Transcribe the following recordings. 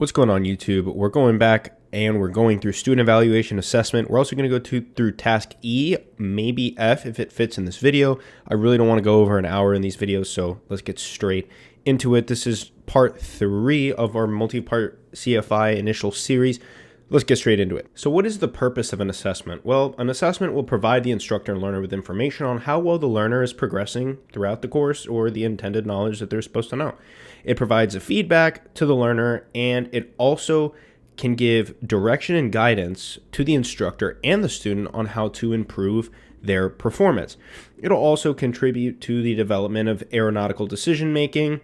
What's going on, YouTube? We're going back and we're going through student evaluation assessment. We're also going to go through task E, maybe F if it fits in this video. I really don't want to go over an hour in these videos, so let's get straight into it. This is part 3 of our multi-part CFI initial series. Let's get straight into it. So what is the purpose of an assessment? Well, an assessment will provide the instructor and learner with information on how well the learner is progressing throughout the course or the intended knowledge that they're supposed to know. It provides a feedback to the learner, and it also can give direction and guidance to the instructor and the student on how to improve their performance. It'll also contribute to the development of aeronautical decision making,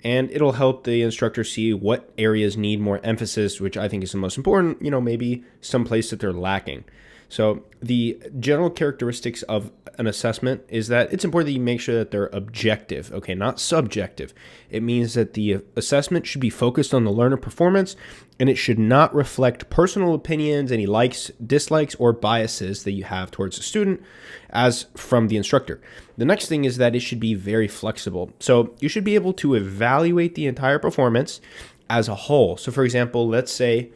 and it'll help the instructor see what areas need more emphasis, which I think is the most important, maybe some place that they're lacking. So the general characteristics of an assessment is that it's important that you make sure that they're objective, okay, not subjective. It means that the assessment should be focused on the learner performance, and it should not reflect personal opinions, any likes, dislikes, or biases that you have towards the student as from the instructor. The next thing is that it should be very flexible. So you should be able to evaluate the entire performance as a whole. So for example, let's say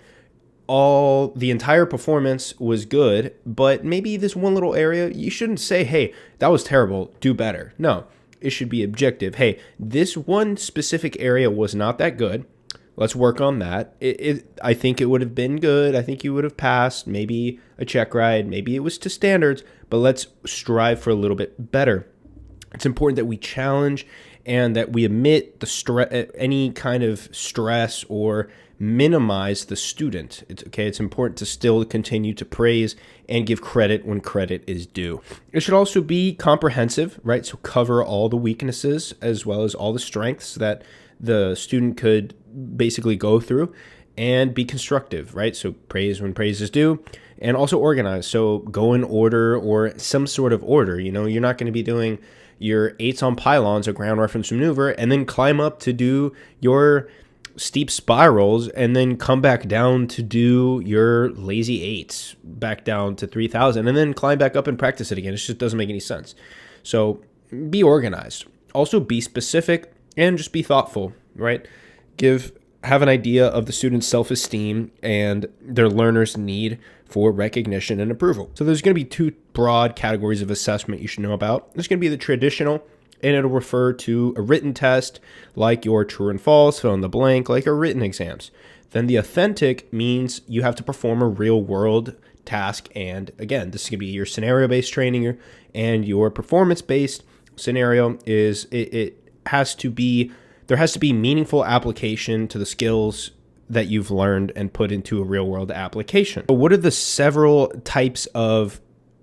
the entire performance was good, but maybe this one little area, you shouldn't say, hey, that was terrible, do better. No, it should be objective. Hey, this one specific area was not that good. Let's work on that. I think it would have been good. I think you would have passed, maybe a checkride, maybe it was to standards, but let's strive for a little bit better. It's important that we challenge and that we omit any kind of stress or minimize the student. It's important to still continue to praise and give credit when credit is due. It should also be comprehensive, right? So cover all the weaknesses as well as all the strengths that the student could basically go through, and be constructive, right? So praise when praise is due, and also organize. So go in order or some sort of order. You're not going to be doing your 8s on pylons or ground reference maneuver and then climb up to do your steep spirals and then come back down to do your lazy 8s back down to 3,000 and then climb back up and practice it again. It just doesn't make any sense. So be organized. Also be specific and just be thoughtful, right? Have an idea of the student's self-esteem and their learner's need for recognition and approval. So there's going to be 2 broad categories of assessment you should know about. There's going to be the traditional, and it'll refer to a written test like your true and false, fill in the blank, like our written exams. Then the authentic means you have to perform a real world task. And again, this is going to be your scenario-based training, and your performance-based scenario is there has to be meaningful application to the skills that you've learned and put into a real world application. So what are the several types of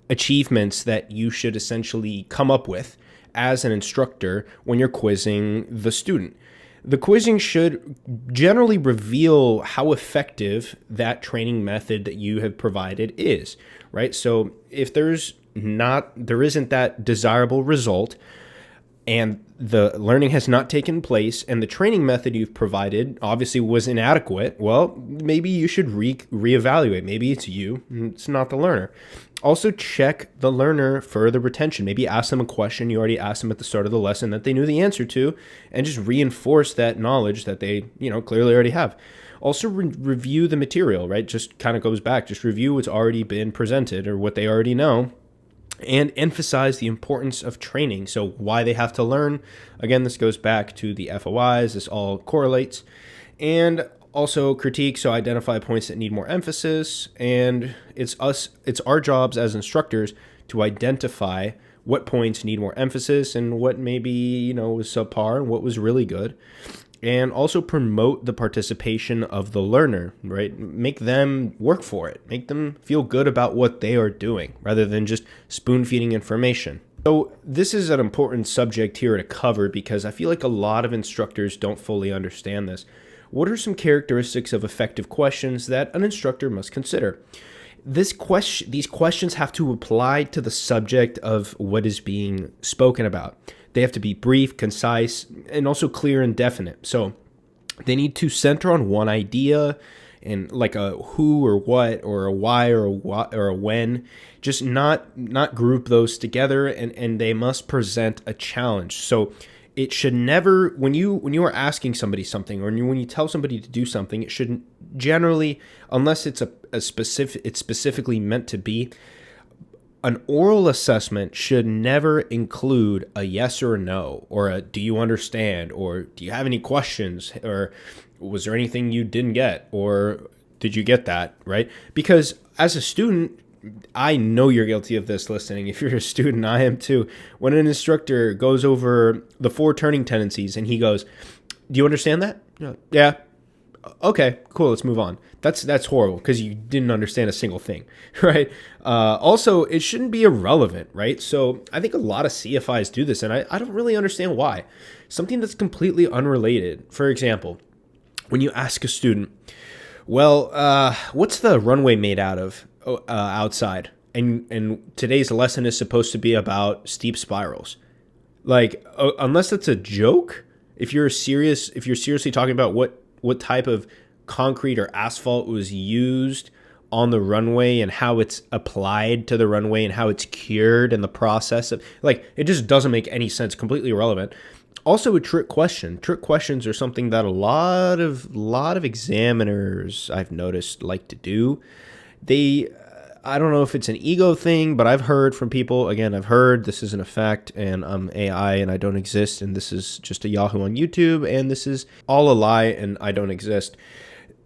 achievements that you should essentially come up with as an instructor when you're quizzing the student? The quizzing should generally reveal how effective that training method that you have provided is, right? So if there isn't that desirable result, and the learning has not taken place, and the training method you've provided obviously was inadequate, well, maybe you should reevaluate. Maybe it's you, it's not the learner. Also check the learner for the retention. Maybe ask them a question you already asked them at the start of the lesson that they knew the answer to, and just reinforce that knowledge that they, clearly already have. Also review the material, right? Just kind of goes back. Just review what's already been presented or what they already know, and emphasize the importance of training. So why they have to learn. Again, this goes back to the FOIs. This all correlates. And also critique. So identify points that need more emphasis. And it's our jobs as instructors to identify what points need more emphasis and what maybe, was subpar and what was really good. And also promote the participation of the learner, right? Make them work for it. Make them feel good about what they are doing rather than just spoon-feeding information. So this is an important subject here to cover because I feel like a lot of instructors don't fully understand this. What are some characteristics of effective questions that an instructor must consider? These questions have to apply to the subject of what is being spoken about. They have to be brief, concise, and also clear and definite. So they need to center on one idea and like a who or what or a why or a what or a when. Just not group those together, and they must present a challenge. So It should never, when you are asking somebody something, or when you tell somebody to do something, it shouldn't generally, unless it's it's specifically meant to be. An oral assessment should never include a yes or a no, or a do you understand, or do you have any questions, or was there anything you didn't get, or did you get that, right? Because as a student, I know you're guilty of this listening. If you're a student, I am too. When an instructor goes over the 4 turning tendencies and he goes, do you understand that? Yeah. Okay, cool. Let's move on. That's horrible because you didn't understand a single thing, right? Also, it shouldn't be irrelevant, right? So I think a lot of CFIs do this, and I don't really understand why. Something that's completely unrelated. For example, when you ask a student, well, what's the runway made out of outside? And today's lesson is supposed to be about steep spirals. Like, unless that's a joke, if you're seriously talking about what type of concrete or asphalt was used on the runway and how it's applied to the runway and how it's cured and the process of, like, it just doesn't make any sense, completely irrelevant. Also, a trick question. Trick questions are something that a lot of examiners I've noticed like to do. I don't know if it's an ego thing, but I've heard from people, again, I've heard, this isn't a fact, and I'm AI and I don't exist, and this is just a Yahoo on YouTube, and this is all a lie and I don't exist,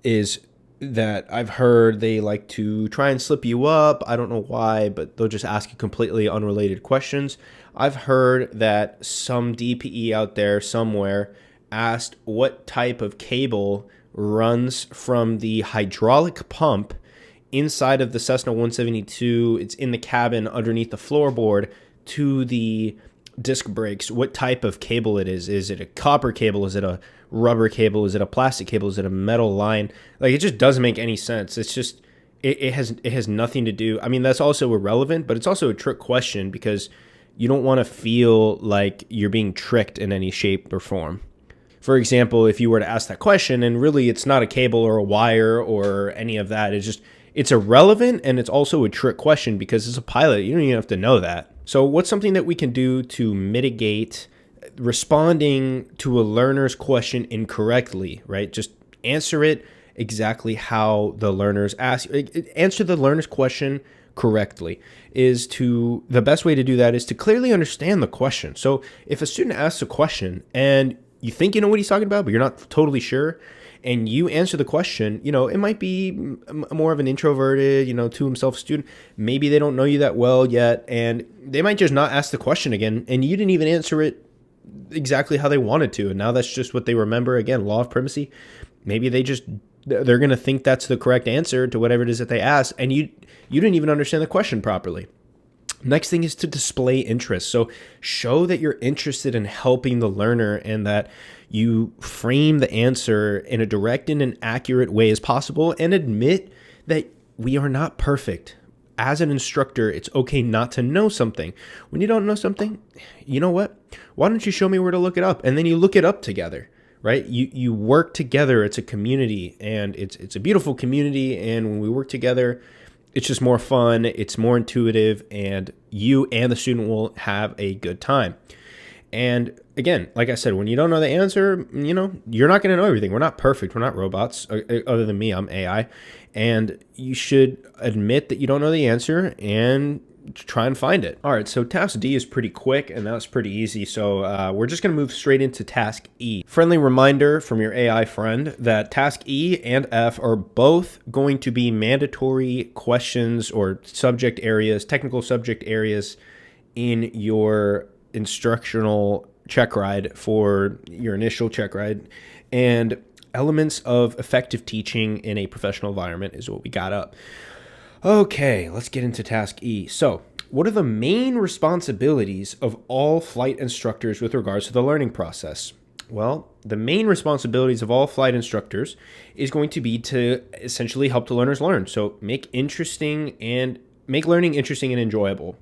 is that I've heard they like to try and slip you up. I don't know why, but they'll just ask you completely unrelated questions. I've heard that some DPE out there somewhere asked what type of cable runs from the hydraulic pump inside of the Cessna 172, it's in the cabin underneath the floorboard, to the disc brakes, what type of cable it is. Is it a copper cable? Is it a rubber cable? Is it a plastic cable? Is it a metal line? Like, it just doesn't make any sense. It's just, it has nothing to do. I mean, that's also irrelevant, but it's also a trick question because you don't want to feel like you're being tricked in any shape or form. For example, if you were to ask that question and really it's not a cable or a wire or any of that, it's irrelevant, and it's also a trick question because as a pilot, you don't even have to know that. So what's something that we can do to mitigate responding to a learner's question incorrectly, right? Just answer it exactly how the learners ask. Answer the learner's question correctly. The best way to do that is to clearly understand the question. So if a student asks a question and you think you know what he's talking about, but you're not totally sure, and you answer the question, it might be more of an introverted, to himself student. Maybe they don't know you that well yet, and they might just not ask the question again, and you didn't even answer it exactly how they wanted to, and now that's just what they remember. Again, law of primacy. Maybe they're going to think that's the correct answer to whatever it is that they asked, and you didn't even understand the question properly. Next thing is to display interest. So show that you're interested in helping the learner and that you frame the answer in a direct and an accurate way as possible, and admit that we are not perfect. As an instructor, it's okay not to know something. When you don't know something, you know what? Why don't you show me where to look it up? And then you look it up together, right? You work together. It's a community, and it's a beautiful community. And when we work together, it's just more fun, it's more intuitive, and you and the student will have a good time. And again, like I said, when you don't know the answer, you're not going to know everything. We're not perfect. We're not robots. Other than me, I'm AI. And you should admit that you don't know the answer and try and find it. All right, so task D is pretty quick, and that was pretty easy. So we're just going to move straight into task E. Friendly reminder from your AI friend that task E and F are both going to be mandatory questions or subject areas, technical subject areas in your instructional checkride for your initial checkride. And elements of effective teaching in a professional environment is what we got up. Okay, let's get into task E. So, what are the main responsibilities of all flight instructors with regards to the learning process? Well, the main responsibilities of all flight instructors is going to be to essentially help the learners learn. So, make learning interesting and enjoyable.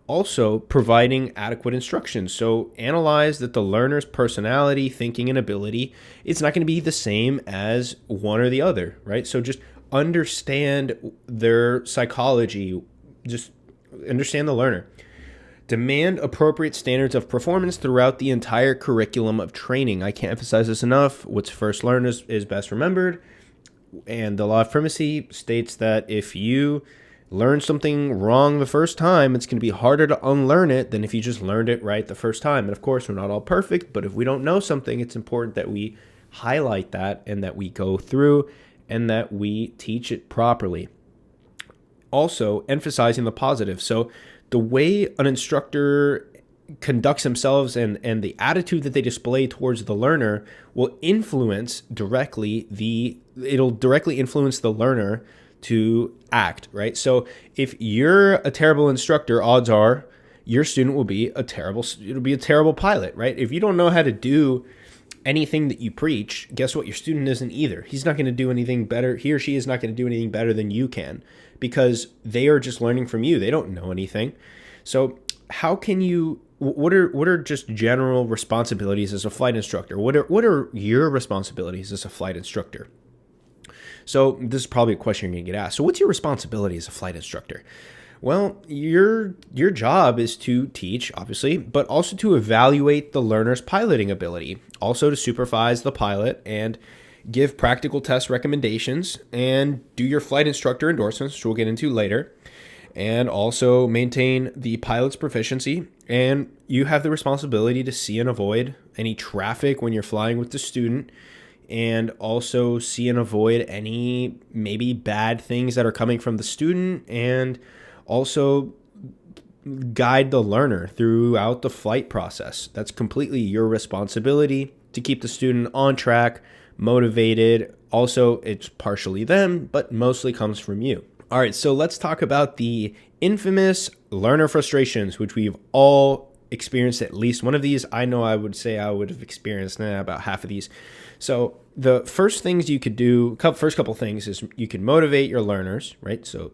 Also, providing adequate instruction. So, analyze that the learner's personality, thinking, and ability, it's not going to be the same as one or the other, right? So, just understand their psychology, just understand the learner. Demand appropriate standards of performance throughout the entire curriculum of training. I can't emphasize this enough. What's first learned is best remembered. And the law of primacy states that if you learn something wrong the first time, it's going to be harder to unlearn it than if you just learned it right the first time. And of course, we're not all perfect, but if we don't know something, it's important that we highlight that and that we go through and that we teach it properly. Also, emphasizing the positive. So the way an instructor conducts themselves and the attitude that they display towards the learner will it'll directly influence the learner to act, right? So if you're a terrible instructor, odds are your student will be a terrible pilot, right? If you don't know how to do anything that you preach, guess what? Your student isn't either. He's not going to do anything better. He or she is not going to do anything better than you can because they are just learning from you. They don't know anything. So how can you, what are just general responsibilities as a flight instructor? What are your responsibilities as a flight instructor? So this is probably a question you're going to get asked. So what's your responsibility as a flight instructor? Well, your job is to teach, obviously, but also to evaluate the learner's piloting ability, also to supervise the pilot and give practical test recommendations and do your flight instructor endorsements, which we'll get into later, and also maintain the pilot's proficiency. And you have the responsibility to see and avoid any traffic when you're flying with the student, and also see and avoid any maybe bad things that are coming from the student, and also guide the learner throughout the flight process. That's completely your responsibility to keep the student on track, motivated. Also, it's partially them, but mostly comes from you. All right, so let's talk about the infamous learner frustrations, which we've all experienced at least one of these. I know I would say I would have experienced about half of these. So the first things you could do, first couple things is you can motivate your learners, right? So,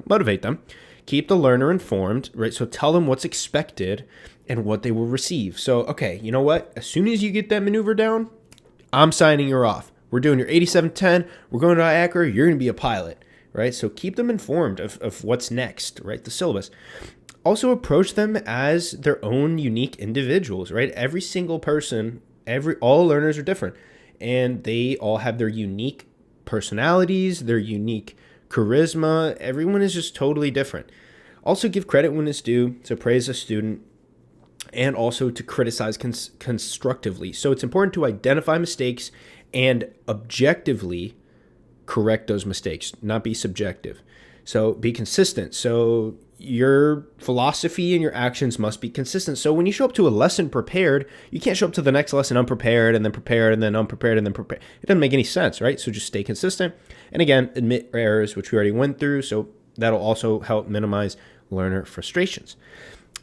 motivate them, keep the learner informed, right? So tell them what's expected and what they will receive. So, okay, you know what? As soon as you get that maneuver down, I'm signing you off. We're doing your 8710. We're going to IACRA. You're going to be a pilot, right? So keep them informed of what's next, right? The syllabus. Also approach them as their own unique individuals, right? Every single person, all learners are different, and they all have their unique personalities, their unique charisma. Everyone is just totally different. Also give credit when it's due, to praise a student, and also to criticize constructively. So it's important to identify mistakes and objectively correct those mistakes, not be subjective. So be consistent. So your philosophy and your actions must be consistent. So when you show up to a lesson prepared, you can't show up to the next lesson unprepared and then prepared and then unprepared and then prepared. It doesn't make any sense, right? So just stay consistent. And again, admit errors, which we already went through. So that'll also help minimize learner frustrations.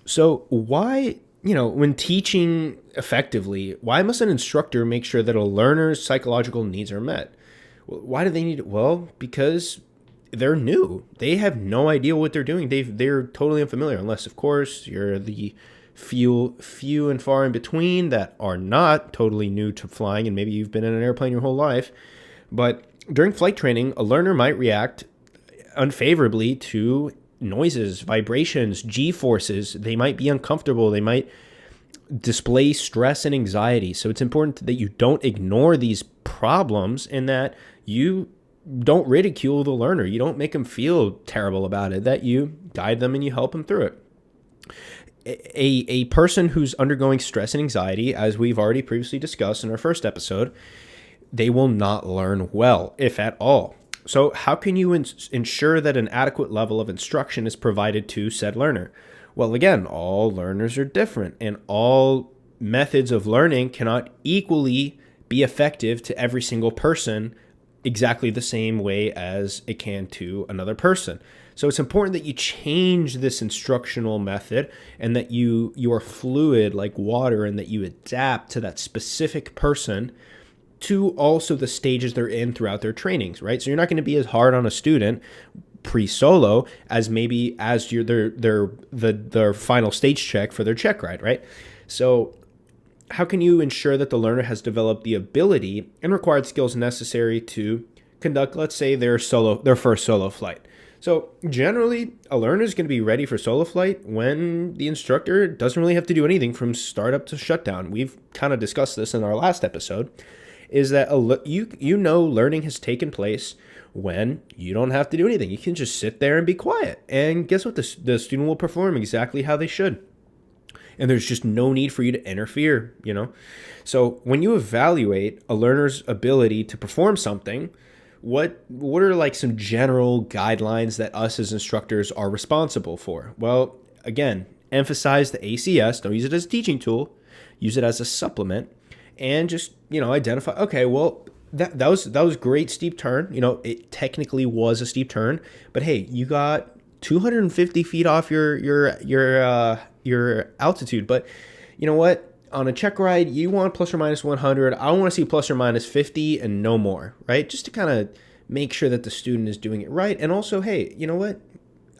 So why, when teaching effectively, why must an instructor make sure that a learner's psychological needs are met? Why do they need it? Well, because they're new. They have no idea what they're doing. They're totally unfamiliar, unless, of course, you're the few and far in between that are not totally new to flying, and maybe you've been in an airplane your whole life. But during flight training, a learner might react unfavorably to noises, vibrations, G-forces. They might be uncomfortable. They might display stress and anxiety. So it's important that you don't ignore these problems and that you don't ridicule the learner. You don't make them feel terrible about it, that you guide them and you help them through it. A person who's undergoing stress and anxiety, as we've already previously discussed in our first episode, they will not learn well, if at all. So how can you ensure that an adequate level of instruction is provided to said learner? Well, again, all learners are different, and all methods of learning cannot equally be effective to every single person exactly the same way as it can to another person. So it's important that you change this instructional method and that you are fluid like water and that you adapt to that specific person to also the stages they're in throughout their trainings, right? So you're not going to be as hard on a student pre-solo as maybe as their final stage check for their checkride, right? So how can you ensure that the learner has developed the ability and required skills necessary to conduct, let's say, their first solo flight? So generally, a learner is going to be ready for solo flight when the instructor doesn't really have to do anything from startup to shutdown. We've kind of discussed this in our last episode, is that learning has taken place when you don't have to do anything. You can just sit there and be quiet. And guess what? The student will perform exactly how they should. And there's just no need for you to interfere, So when you evaluate a learner's ability to perform something, what are like some general guidelines that us as instructors are responsible for? Well, again, emphasize the ACS. Don't use it as a teaching tool. Use it as a supplement, and just identify. Okay, well that was great steep turn. It technically was a steep turn, but hey, you got 250 feet off your altitude. But you know what? On a check ride, you want plus or minus 100. I want to see plus or minus 50 and no more, right? Just to kind of make sure that the student is doing it right. And also, hey, you know what?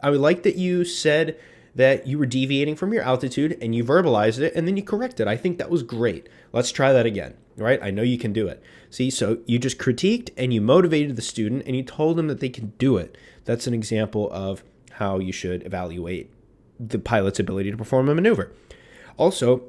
I would like that you said that you were deviating from your altitude and you verbalized it and then you corrected. I think that was great. Let's try that again, right? I know you can do it. See, so you just critiqued and you motivated the student and you told them that they can do it. That's an example of how you should evaluate the pilot's ability to perform a maneuver. Also,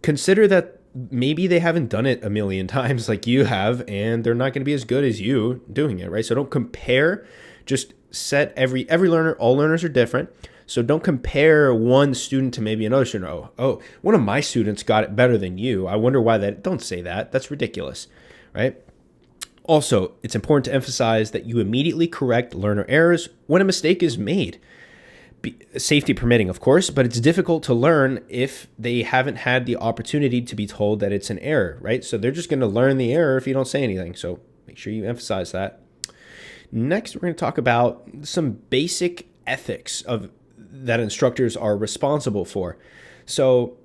consider that maybe they haven't done it a million times like you have, and they're not going to be as good as you doing it, right? So don't compare. Just set every learner, all learners are different. So don't compare one student to maybe another student. Oh, one of my students got it better than you. I wonder why that. Don't say that. That's ridiculous, right? Also, it's important to emphasize that you immediately correct learner errors when a mistake is made. Safety permitting, of course, but it's difficult to learn if they haven't had the opportunity to be told that it's an error, right? So they're just going to learn the error if you don't say anything. So make sure you emphasize that. Next, we're going to talk about some basic ethics that instructors are responsible for. So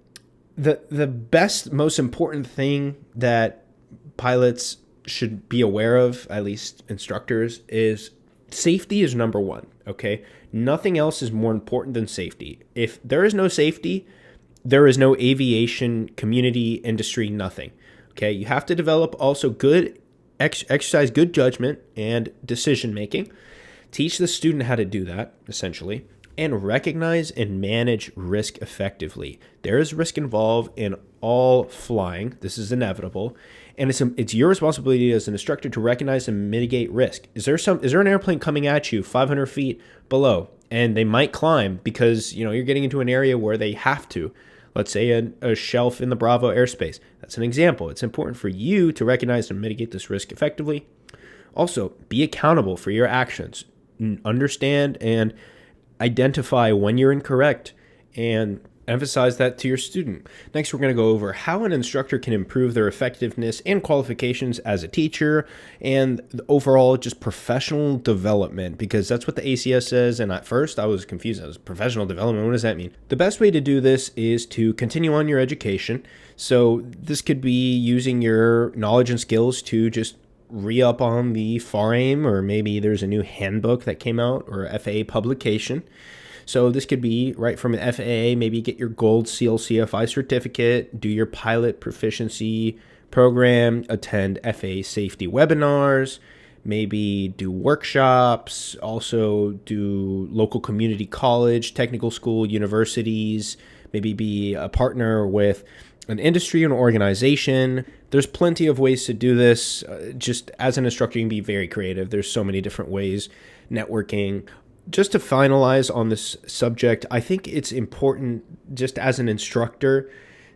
the best, most important thing that pilots should be aware of, at least instructors, is safety is number one, okay? Nothing else is more important than safety. If there is no safety, there is no aviation community, industry, nothing, okay? You have to develop also good exercise good judgment and decision making. Teach the student how to do that, essentially, and recognize and manage risk effectively. There is risk involved in all flying. This is inevitable. And it's your responsibility as an instructor to recognize and mitigate risk. Is there an airplane coming at you 500 feet below, and they might climb because you're getting into an area where they have to? Let's say a shelf in the Bravo airspace. That's an example. It's important for you to recognize and mitigate this risk effectively. Also, be accountable for your actions. Understand and identify when you're incorrect and emphasize that to your student. Next, we're going to go over how an instructor can improve their effectiveness and qualifications as a teacher and the overall just professional development, because that's what the ACS says. And at first I was confused. I was professional development. What does that mean? The best way to do this is to continue on your education. So this could be using your knowledge and skills to just re-up on the FAR-AIM, or maybe there's a new handbook that came out or FAA publication. So this could be right from an FAA, maybe get your gold seal CFI certificate, do your pilot proficiency program, attend FAA safety webinars, maybe do workshops, also do local community college, technical school, universities, maybe be a partner with an industry and organization. There's plenty of ways to do this. Just as an instructor, you can be very creative. There's so many different ways, networking. Just to finalize on this subject, I think it's important just as an instructor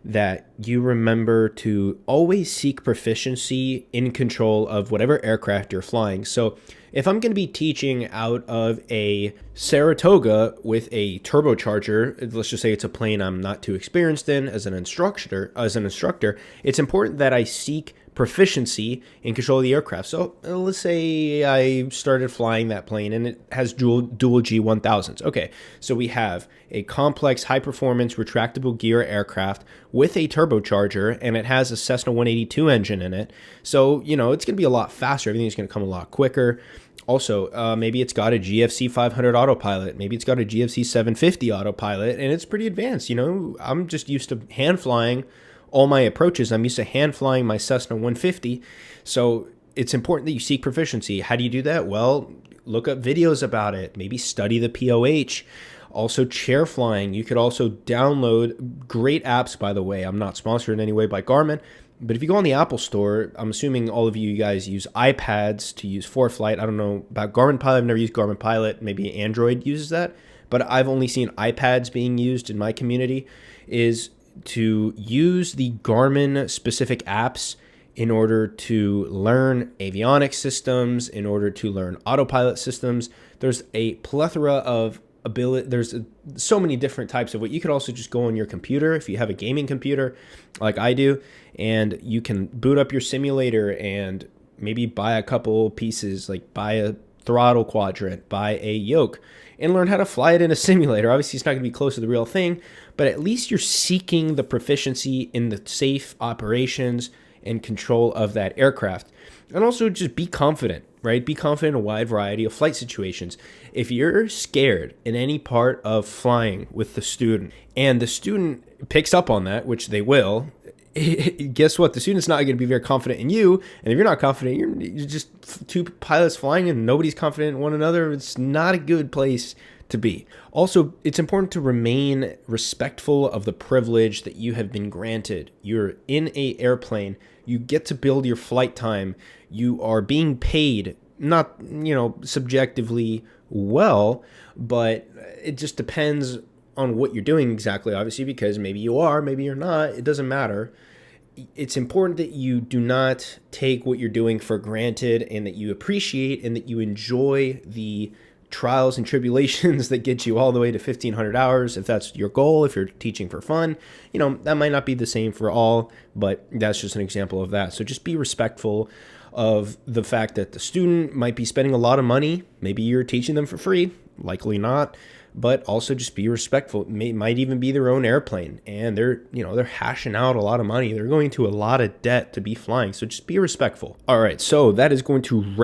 that you remember to always seek proficiency in control of whatever aircraft you're flying. So if I'm going to be teaching out of a Saratoga with a turbocharger, let's just say it's a plane I'm not too experienced in as an instructor, it's important that I seek proficiency in control of the aircraft. So let's say I started flying that plane and it has dual G1000s. Okay, so we have a complex, high-performance, retractable gear aircraft with a turbocharger, and it has a Cessna 182 engine in it. So, it's going to be a lot faster. Everything's going to come a lot quicker. Also, maybe it's got a GFC 500 autopilot. Maybe it's got a GFC 750 autopilot, and it's pretty advanced. I'm just used to hand flying all my approaches. I'm used to hand flying my Cessna 150. So it's important that you seek proficiency. How do you do that? Well, look up videos about it, maybe study the POH. Also, chair flying. You could also download great apps, by the way. I'm not sponsored in any way by Garmin, but if you go on the Apple Store, I'm assuming all of you guys use iPads to use ForeFlight. I don't know about Garmin Pilot. I've never used Garmin Pilot. Maybe Android uses that, but I've only seen iPads being used in my community. Is to use the Garmin specific apps in order to learn avionics systems, in order to learn autopilot systems. There's a plethora of there's so many different types of what you could also just go on your computer if you have a gaming computer like I do, and you can boot up your simulator and maybe buy a couple pieces, like buy a throttle quadrant, buy a yoke, and learn how to fly it in a simulator. Obviously, it's not going to be close to the real thing, but at least you're seeking the proficiency in the safe operations and control of that aircraft. And also just be confident, right? Be confident in a wide variety of flight situations. If you're scared in any part of flying with the student and the student picks up on that, which they will, guess what? The student's not going to be very confident in you. And if you're not confident, you're just two pilots flying and nobody's confident in one another. It's not a good place to be. Also, it's important to remain respectful of the privilege that you have been granted. You're in an airplane. You get to build your flight time. You are being paid, not, subjectively well, but it just depends on what you're doing exactly, obviously, because maybe you are, maybe you're not. It doesn't matter. It's important that you do not take what you're doing for granted, and that you appreciate and that you enjoy the trials and tribulations that get you all the way to 1,500 hours. If that's your goal, if you're teaching for fun, that might not be the same for all, but that's just an example of that. So just be respectful of the fact that the student might be spending a lot of money. Maybe you're teaching them for free, likely not, but also just be respectful. It might even be their own airplane, and they're hashing out a lot of money. They're going to a lot of debt to be flying. So just be respectful. All right. So that is going to